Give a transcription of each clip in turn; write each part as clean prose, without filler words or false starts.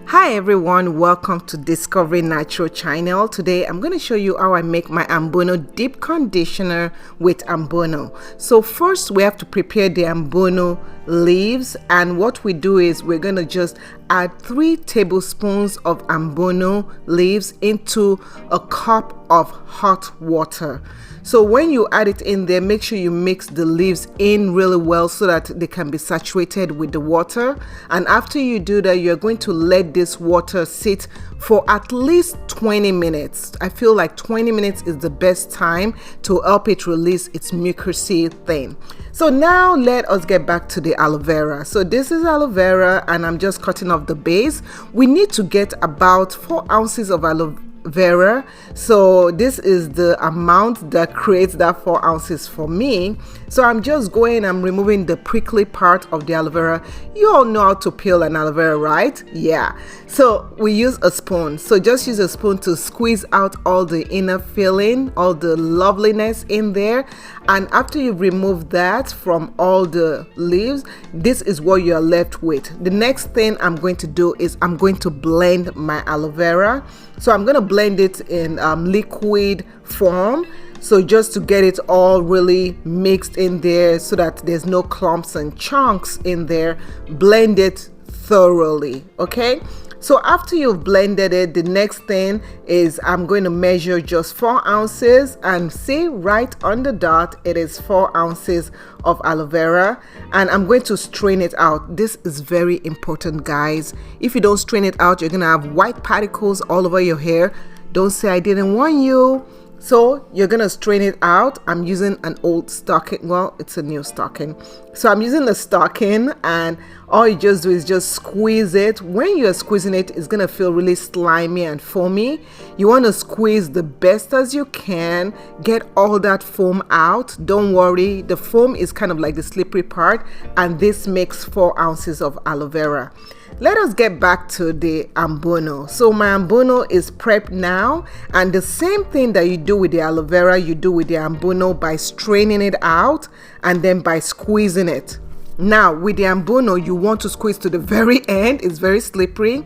Hi everyone, welcome to Discovering Natural channel. Today I'm going to show you how I make my Ambunu deep conditioner with Ambunu. So first we have to prepare the Ambunu leaves, and what we do is we're going to just add 3 tablespoons of Ambunu leaves into a cup of hot water. So when you add it in there, make sure you mix the leaves in really well so that they can be saturated with the water. And after you do that, you're going to let this water sit for at least 20 minutes. I feel like 20 minutes is the best time to help it release its mucousy thing. So now let us get back to the aloe vera. So this is aloe vera and I'm just cutting off the base. We need to get about 4 ounces of aloe vera, so this is the amount that creates that 4 ounces for me. So I'm just I'm removing the prickly part of the aloe vera. You all know how to peel an aloe vera, right? Yeah, so we use a spoon. So just use a spoon to squeeze out all the inner filling, all the loveliness in there. And after you've removed that from all the leaves, this is what you're left with. The next thing I'm going to do is I'm going to blend my aloe vera. So I'm going to blend it in liquid form, so just to get it all really mixed in there so that there's no clumps and chunks in there. Blend it thoroughly, okay? So after you've blended it, the next thing is I'm going to measure just 4 ounces, and see right on the dot it is 4 ounces of aloe vera, and I'm going to strain it out. This is very important, guys. If you don't strain it out, you're gonna have white particles all over your hair. Don't say I didn't warn you. So you're gonna strain it out. I'm using an old stocking. Well, it's a new stocking. So I'm using the stocking, and all you just do is just squeeze it. When you're squeezing it, it's gonna feel really slimy and foamy. You want to squeeze the best as you can. Get all that foam out. Don't worry, the foam is kind of like the slippery part, and this makes 4 ounces of aloe vera. Let us get back to the ambuno. So my ambuno is prepped now, and the same thing that you do with the aloe vera, you do with the ambuno by straining it out and then by squeezing it. Now with the ambuno, you want to squeeze to the very end. It's very slippery,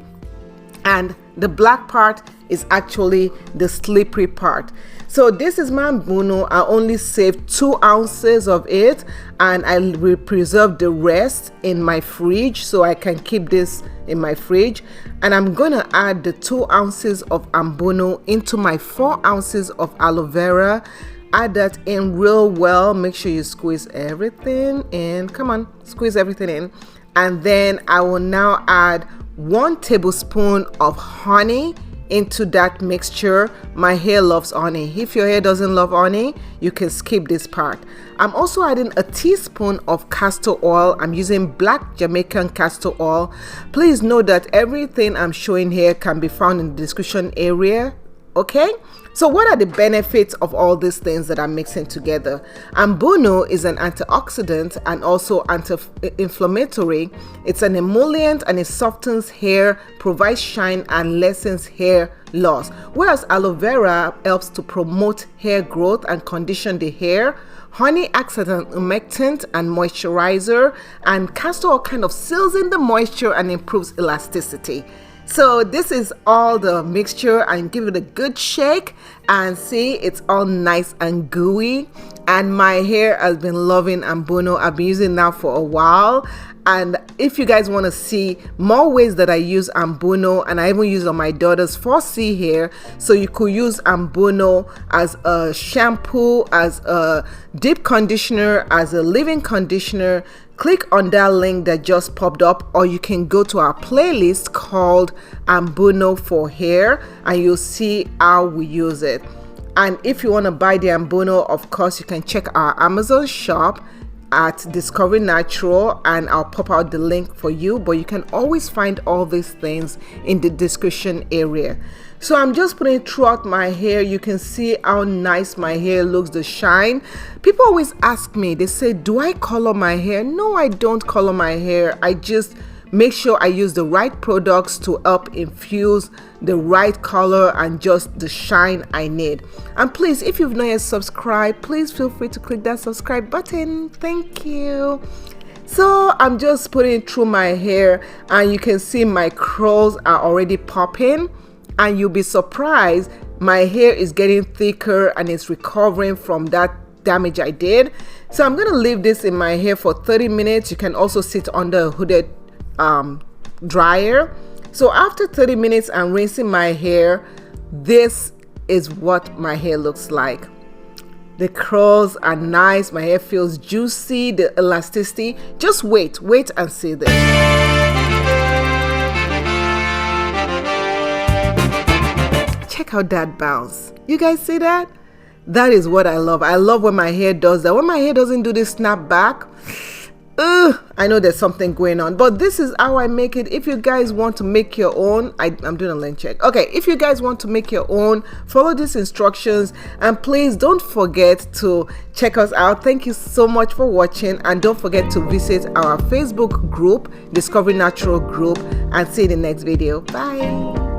and the black part is actually the slippery part. So this is my ambuno. I only saved 2 ounces of it, and I will preserve the rest in my fridge so I can keep this in my fridge. And I'm gonna add the 2 ounces of ambuno into my 4 ounces of aloe vera. Add that in real well. Make sure you squeeze everything in. Come on, squeeze everything in. And then I will now add 1 tablespoon of honey into that mixture. My hair loves honey. If your hair doesn't love honey, you can skip this part. I'm also adding a teaspoon of castor oil. I'm using black Jamaican castor oil. Please know that everything I'm showing here can be found in the description area. Okay, so what are the benefits of all these things that I'm mixing together? Ambunu is an antioxidant and also anti-inflammatory. It's an emollient and it softens hair, provides shine, and lessens hair loss. Whereas aloe vera helps to promote hair growth and condition the hair. Honey acts as an humectant and moisturizer, and castor oil kind of seals in the moisture and improves elasticity. So this is all the mixture, and give it a good shake, and see, it's all nice and gooey. And my hair has been loving ambuno. I've been using it now for a while, and if you guys want to see more ways that I use ambuno, and I even use on my daughter's 4C hair, so you could use ambuno as a shampoo, as a deep conditioner, as a leave-in conditioner, click on that link that just popped up, or you can go to our playlist called Ambunu for hair and you'll see how we use it. And if you want to buy the ambuno, of course you can check our Amazon shop at Discovering Natural, and I'll pop out the link for you, but you can always find all these things in the description area. So I'm just putting it throughout my hair. You can see how nice my hair looks, the shine. People always ask me, they say, do I color my hair? No, I don't color my hair. I just make sure I use the right products to help infuse the right color and just the shine I need. And please, if you've not yet subscribed, please feel free to click that subscribe button. Thank you. So I'm just putting it through my hair, and you can see my curls are already popping, and you'll be surprised my hair is getting thicker and it's recovering from that damage I did. So I'm gonna leave this in my hair for 30 minutes. You can also sit under a hooded dryer. So after 30 minutes I'm rinsing my hair. This is what my hair looks like. The curls are nice, my hair feels juicy, the elasticity. Just wait and see this. Check out that bounce. You guys see that? That is what I love. I love when my hair does that. When my hair doesn't do this snap back, I know there's something going on, but this is how I make it. If you guys want to make your own, I'm doing a lens check. Okay, if you guys want to make your own, follow these instructions, and please don't forget to check us out. Thank you so much for watching, and don't forget to visit our Facebook group, Discovering Natural group, and see you in the next video. Bye.